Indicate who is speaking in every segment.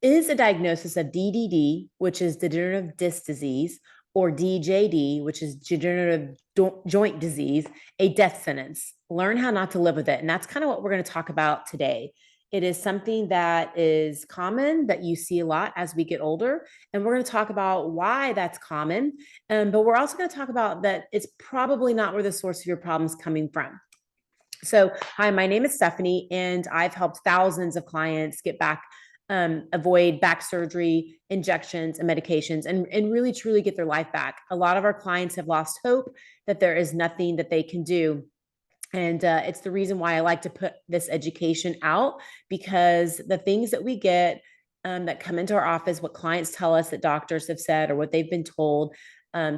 Speaker 1: Is a diagnosis of DDD, which is degenerative disc disease, or DJD, which is degenerative joint disease, a death sentence? Learn how not to live with it. And that's kind of what we're going to talk about today. It is something that is common that you see a lot as we get older. And we're going to talk about why that's common. But we're also going to talk about that it's probably not where the source of your problem is coming from. So, hi, my name is Stephanie, and I've helped thousands of clients get back, avoid back surgery, injections, and medications, and really truly get their life back. A lot of our clients have lost hope that there is nothing that they can do. And it's the reason why I like to put this education out, because the things that we get that come into our office, what clients tell us that doctors have said or what they've been told,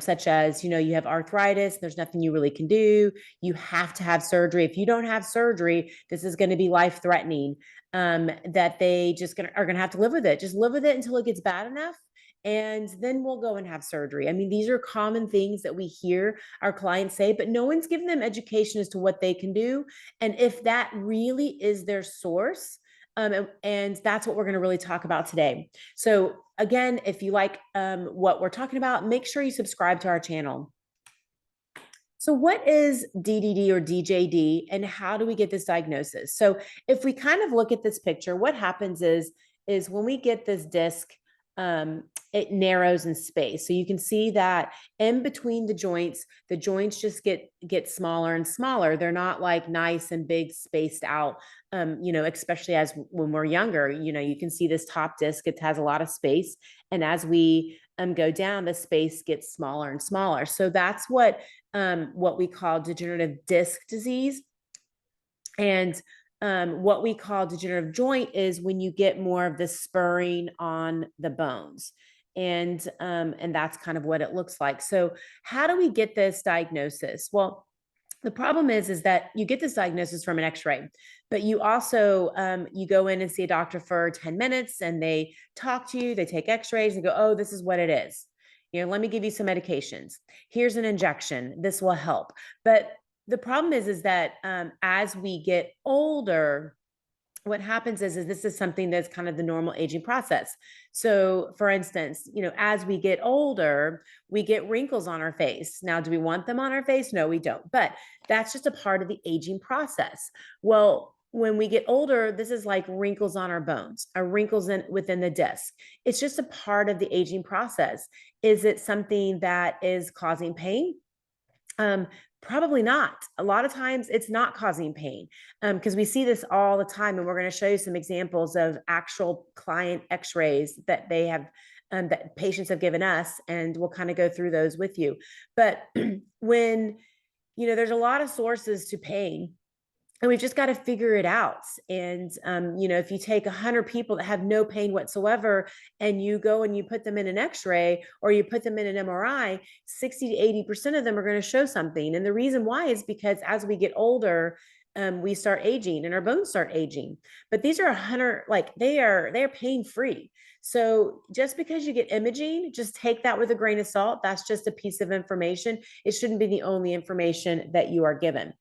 Speaker 1: such as, you have arthritis, there's nothing you really can do. You have to have surgery. If you don't have surgery, this is going to be life threatening. That they just are going to have to live with it. Just live with it until it gets bad enough. And then we'll go and have surgery. I mean, these are common things that we hear our clients say, but no one's giving them education as to what they can do. And if that really is their source, and that's what we're going to really talk about today. So again, if you like what we're talking about, make sure you subscribe to our channel. So what is DDD or DJD, and how do we get this diagnosis? So if we kind of look at this picture, what happens is when we get this disc, it narrows in space. So you can see that in between the joints just get smaller and smaller. They're not like nice and big spaced out. Especially as when we're younger, you can see this top disc, it has a lot of space. And as we go down, the space gets smaller and smaller. So that's what we call degenerative disc disease. And what we call degenerative joint is when you get more of the spurring on the bones. And that's kind of what it looks like. So how do we get this diagnosis? Well, the problem is that you get this diagnosis from an x-ray, but you also you go in and see a doctor for 10 minutes and they talk to you, they take x-rays and go, oh, this is what it is. Let me give you some medications. Here's an injection. This will help. But the problem is that as we get older, what happens is this is something that's kind of the normal aging process. So for instance, as we get older, we get wrinkles on our face. Now, do we want them on our face? No, we don't. But that's just a part of the aging process. Well, when we get older, this is like wrinkles on our bones, or wrinkles within the disc. It's just a part of the aging process. Is it something that is causing pain? Probably not. A lot of times it's not causing pain, because we see this all the time. And we're going to show you some examples of actual client x-rays that they have, that patients have given us. And we'll kind of go through those with you. But when, there's a lot of sources to pain, and we've just got to figure it out. And, if you take 100 people that have no pain whatsoever and you go and you put them in an x-ray or you put them in an MRI, 60 to 80% of them are going to show something. And the reason why is because as we get older, we start aging and our bones start aging. But these are 100, like they're pain free. So just because you get imaging, just take that with a grain of salt. That's just a piece of information. It shouldn't be the only information that you are given.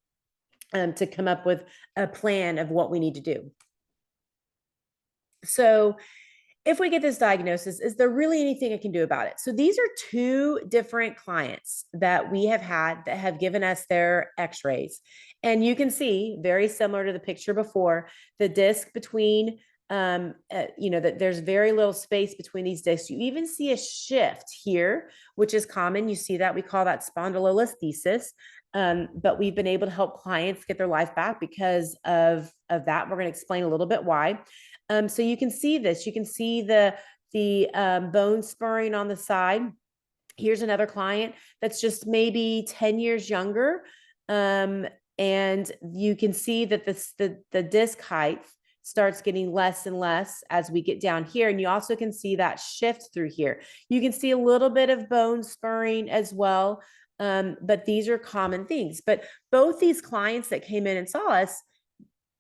Speaker 1: To come up with a plan of what we need to do. So if we get this diagnosis, is there really anything I can do about it? So these are two different clients that we have had that have given us their x-rays. And you can see, very similar to the picture before, the disc between, that there's very little space between these discs. You even see a shift here, which is common. You see that, we call that spondylolisthesis. But we've been able to help clients get their life back because of that. We're going to explain a little bit why. So you can see this. You can see the bone spurring on the side. Here's another client that's just maybe 10 years younger. And you can see that the disc height starts getting less and less as we get down here. And you also can see that shift through here. You can see a little bit of bone spurring as well. But these are common things. But both these clients that came in and saw us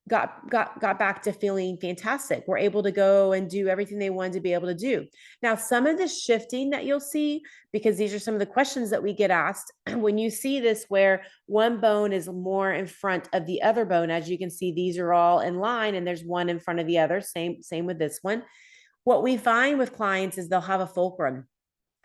Speaker 1: got back to feeling fantastic. We're able to go and do everything they wanted to be able to do. Now, some of the shifting that you'll see, because these are some of the questions that we get asked, when you see this where one bone is more in front of the other bone, as you can see, these are all in line and there's one in front of the other, same with this one. What we find with clients is they'll have a fulcrum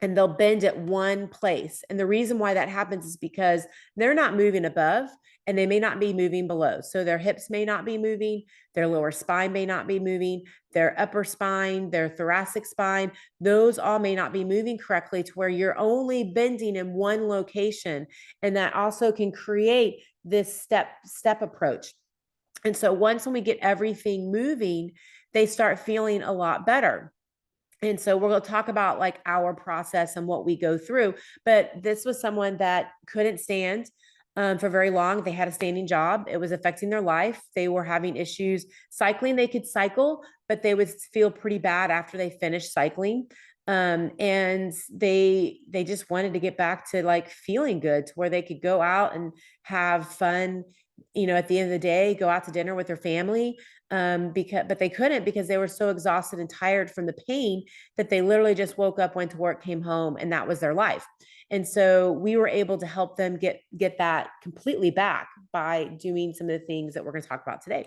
Speaker 1: and they'll bend at one place. And the reason why that happens is because they're not moving above and they may not be moving below. So their hips may not be moving, their lower spine may not be moving, their upper spine, their thoracic spine, those all may not be moving correctly to where you're only bending in one location. And that also can create this step approach. And so once when we get everything moving, they start feeling a lot better. And so we're going to talk about like our process and what we go through. But this was someone that couldn't stand for very long. They had a standing job. It was affecting their life. They were having issues cycling. They could cycle, but they would feel pretty bad after they finished cycling. And they just wanted to get back to like feeling good to where they could go out and have fun, at the end of the day, go out to dinner with their family. But they couldn't because they were so exhausted and tired from the pain that they literally just woke up, went to work, came home, and that was their life. And so we were able to help them get that completely back by doing some of the things that we're going to talk about today.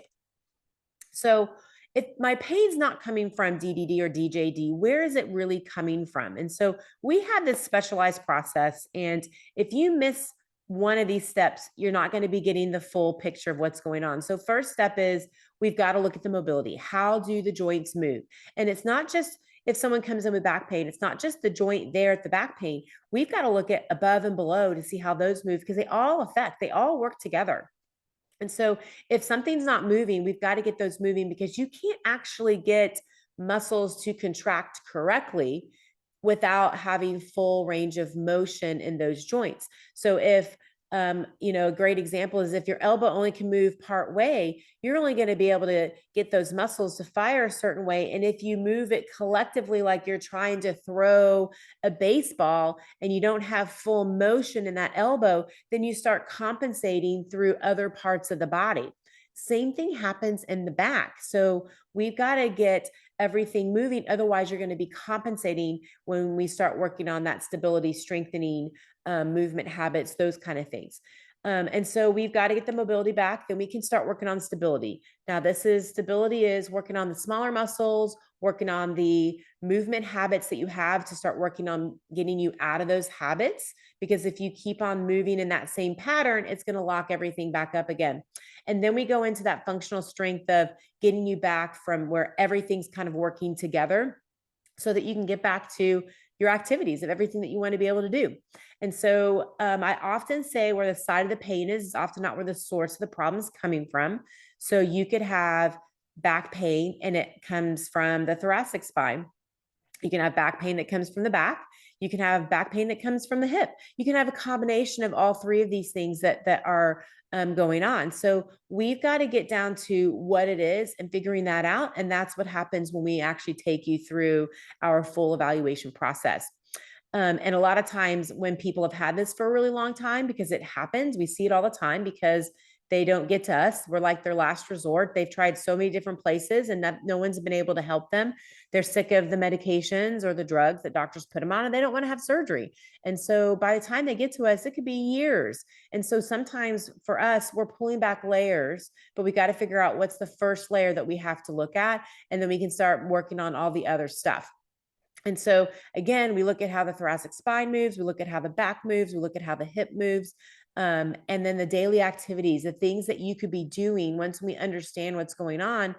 Speaker 1: So if my pain's not coming from DDD or DJD, where is it really coming from? And so we have this specialized process. And if you miss one of these steps, you're not going to be getting the full picture of what's going on. So first step is we've got to look at the mobility. How do the joints move? And it's not just if someone comes in with back pain, it's not just the joint there at the back pain. We've got to look at above and below to see how those move because they all work together. And so if something's not moving, we've got to get those moving because you can't actually get muscles to contract correctly without having full range of motion in those joints. So if a great example is if your elbow only can move part way, you're only going to be able to get those muscles to fire a certain way. And if you move it collectively, like you're trying to throw a baseball and you don't have full motion in that elbow, then you start compensating through other parts of the body. Same thing happens in the back. So we've got to get everything moving. Otherwise, you're going to be compensating when we start working on that stability, strengthening, movement habits, those kind of things. And so we've got to get the mobility back. Then we can start working on stability. Now, stability is working on the smaller muscles, working on the movement habits that you have to start working on getting you out of those habits. Because if you keep on moving in that same pattern, it's going to lock everything back up again. And then we go into that functional strength of getting you back from where everything's kind of working together so that you can get back to your activities of everything that you want to be able to do. And so I often say where the side of the pain is often not where the source of the problem is coming from. So you could have back pain and it comes from the thoracic spine. You can have back pain that comes from the back. You can have back pain that comes from the hip. You can have a combination of all three of these things that are going on. So we've got to get down to what it is and figuring that out. And that's what happens when we actually take you through our full evaluation process. And a lot of times when people have had this for a really long time, because it happens, we see it all the time because they don't get to us. We're like their last resort. They've tried so many different places and no one's been able to help them. They're sick of the medications or the drugs that doctors put them on and they don't want to have surgery. And so by the time they get to us, it could be years. And so sometimes for us, we're pulling back layers, but we got to figure out what's the first layer that we have to look at. And then we can start working on all the other stuff. And so again, we look at how the thoracic spine moves, we look at how the back moves, we look at how the hip moves, and then the daily activities, the things that you could be doing once we understand what's going on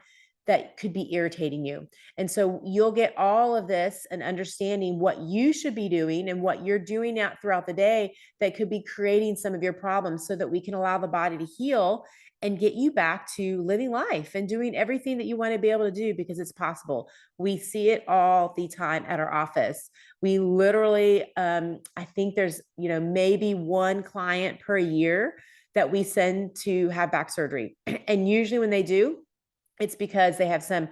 Speaker 1: that could be irritating you. And so you'll get all of this and understanding what you should be doing and what you're doing out throughout the day that could be creating some of your problems so that we can allow the body to heal and get you back to living life and doing everything that you want to be able to do because it's possible. We see it all the time at our office. We literally, I think there's, maybe one client per year that we send to have back surgery. And usually when they do, it's because they have some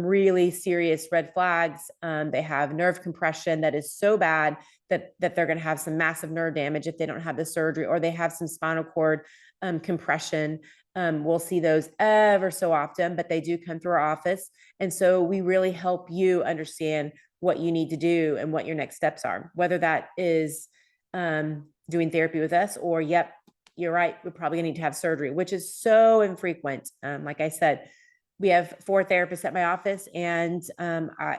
Speaker 1: really serious red flags. They have nerve compression that is so bad that they're going to have some massive nerve damage if they don't have the surgery, or they have some spinal cord compression. We'll see those ever so often, but they do come through our office. And so we really help you understand what you need to do and what your next steps are, whether that is doing therapy with us or, yep, you're right, we're probably gonna need to have surgery, which is so infrequent. Like I said, we have 4 therapists at my office, and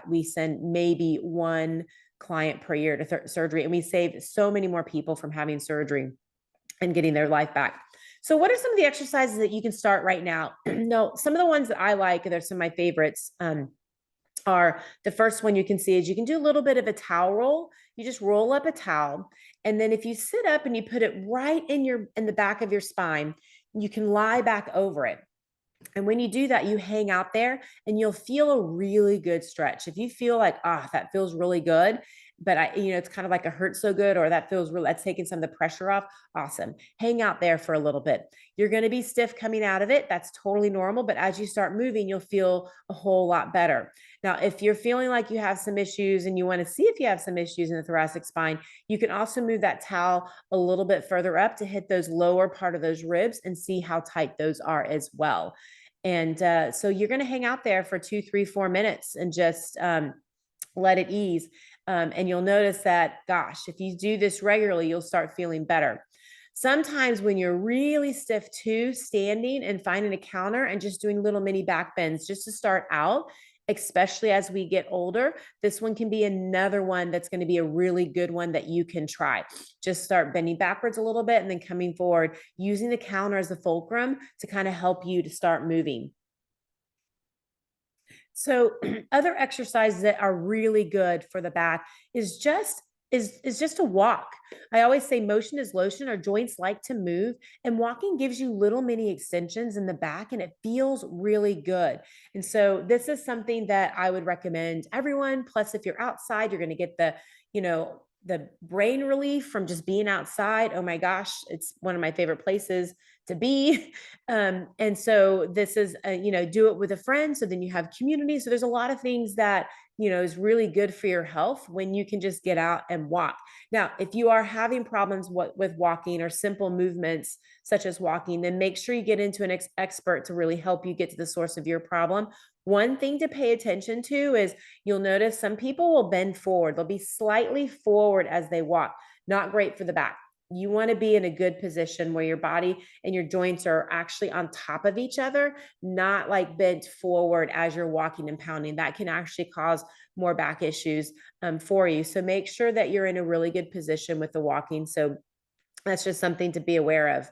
Speaker 1: we send maybe one client per year to surgery, and we save so many more people from having surgery and getting their life back. So what are some of the exercises that you can start right now? No, some of the ones that I like, they're some of my favorites, are the first one you can see is you can do a little bit of a towel roll. You just roll up a towel. And then if you sit up and you put it right in the back of your spine, you can lie back over it. And when you do that, you hang out there and you'll feel a really good stretch. If you feel like, that feels really good, but it's kind of like a hurt so good, or that feels really, that's taking some of the pressure off. Awesome. Hang out there for a little bit. You're going to be stiff coming out of it. That's totally normal. But as you start moving, you'll feel a whole lot better. Now, if you're feeling like you have some issues and you want to see if you have some issues in the thoracic spine, you can also move that towel a little bit further up to hit those lower part of those ribs and see how tight those are as well. And so you're going to hang out there for 2, 3, 4 minutes and just let it ease. And you'll notice that, gosh, if you do this regularly, you'll start feeling better. Sometimes when you're really stiff too, standing and finding a counter and just doing little mini back bends just to start out, especially as we get older, this one can be another one that's going to be a really good one that you can try. Just start bending backwards a little bit and then coming forward, using the counter as the fulcrum to kind of help you to start moving. So other exercises that are really good for the back is just to walk. I always say motion is lotion. Our joints like to move, and walking gives you little mini extensions in the back, and it feels really good. And so this is something that I would recommend everyone. Plus, if you're outside, you're going to get the brain relief from just being outside. Oh my gosh, it's one of my favorite places to be. And so this is, do it with a friend. So then you have community. So there's a lot of things that, is really good for your health when you can just get out and walk. Now, if you are having problems with walking or simple movements such as walking, then make sure you get into an expert to really help you get to the source of your problem. One thing to pay attention to is you'll notice some people will bend forward. They'll be slightly forward as they walk. Not great for the back. You want to be in a good position where your body and your joints are actually on top of each other, not like bent forward as you're walking and pounding. That can actually cause more back issues for you. So make sure that you're in a really good position with the walking. So that's just something to be aware of.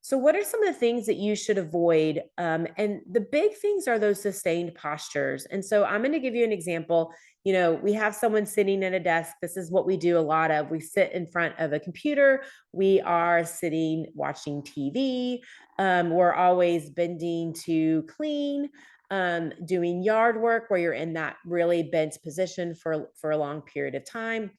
Speaker 1: So what are some of the things that you should avoid? And the big things are those sustained postures. And so I'm going to give you an example. We have someone sitting at a desk. This is what we do a lot of. We sit in front of a computer. We are sitting watching TV. We're always bending to clean, doing yard work where you're in that really bent position for a long period of time.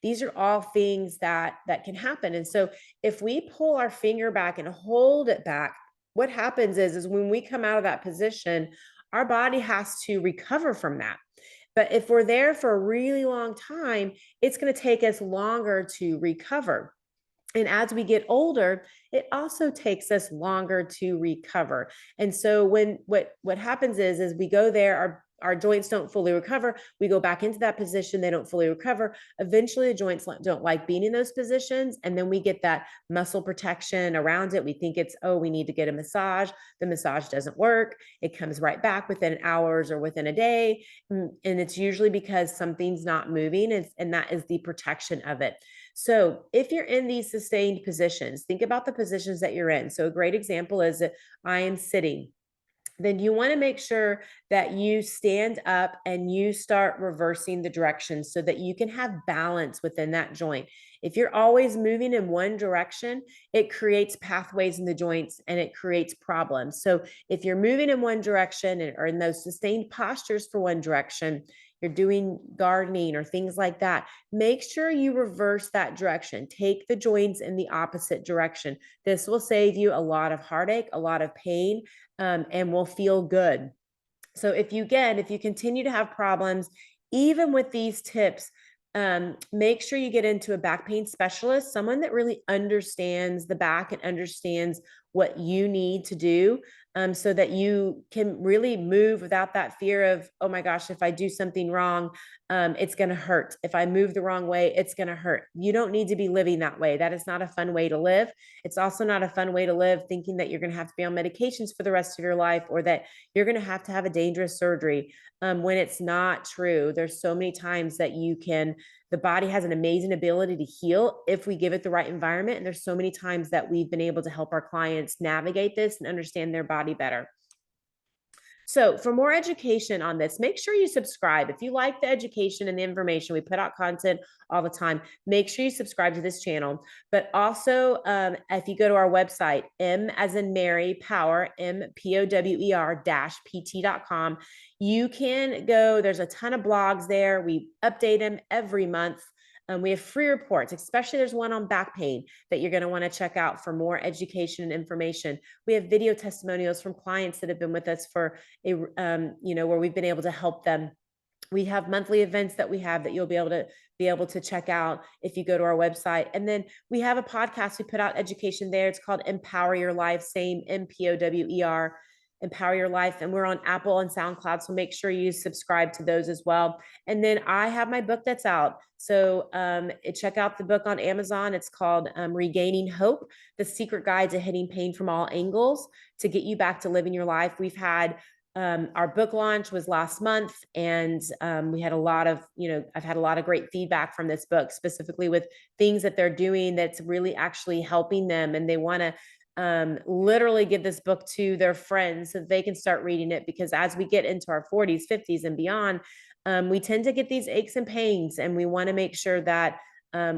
Speaker 1: These are all things that can happen. And so if we pull our finger back and hold it back, what happens is when we come out of that position, our body has to recover from that. But if we're there for a really long time, it's going to take us longer to recover. And as we get older, it also takes us longer to recover. And so what happens is we go there, our joints don't fully recover. We go back into that position. They don't fully recover. Eventually, the joints don't like being in those positions. And then we get that muscle protection around it. We think we need to get a massage. The massage doesn't work. It comes right back within hours or within a day. And it's usually because something's not moving. And that is the protection of it. So if you're in these sustained positions, think about the positions that you're in. So a great example is that I am sitting. Then you want to make sure that you stand up and you start reversing the direction so that you can have balance within that joint. If you're always moving in one direction, it creates pathways in the joints and it creates problems. So if you're moving in one direction or in those sustained postures for one direction, you're doing gardening or things like that, make sure you reverse that direction. Take the joints in the opposite direction. This will save you a lot of heartache, a lot of pain, and will feel good. So if you continue to have problems, even with these tips, make sure you get into a back pain specialist, someone that really understands the back and understands what you need to do. so that you can really move without that fear of, oh my gosh, if I do something wrong, it's going to hurt. If I move the wrong way, it's going to hurt. You don't need to be living that way. That is not a fun way to live. It's also not a fun way to live thinking that you're going to have to be on medications for the rest of your life, or that you're going to have a dangerous surgery, when it's not true. There's so many times that the body has an amazing ability to heal if we give it the right environment. And there's so many times that we've been able to help our clients navigate this and understand their body better. So for more education on this, make sure you subscribe. If you like the education and the information, we put out content all the time. Make sure you subscribe to this channel. But also, if you go to our website, M as in Mary, Power, MPOWER PT.com, you can go, there's a ton of blogs there. We update them every month. We have free reports, especially there's one on back pain that you're going to want to check out for more education and information. We have video testimonials from clients that have been with us for where we've been able to help them. We have monthly events that we have that you'll be able to check out if you go to our website. And then we have a podcast. We put out education there. It's called Empower Your Life, same MPOWER, Empower Your Life. And we're on Apple and SoundCloud. So make sure you subscribe to those as well. And then I have my book that's out. So check out the book on Amazon. It's called Regaining Hope, The Secret Guide to Hitting Pain from All Angles to get you back to living your life. We've had our book launch was last month, and we had I've had a lot of great feedback from this book, specifically with things that they're doing that's really actually helping them. And they want to literally give this book to their friends so they can start reading it, because as we get into our 40s, 50s and beyond, we tend to get these aches and pains, and we want to make sure that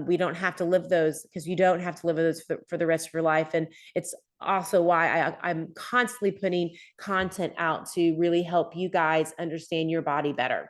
Speaker 1: we don't have to live those, because you don't have to live those for the rest of your life. And it's also why I'm constantly putting content out to really help you guys understand your body better.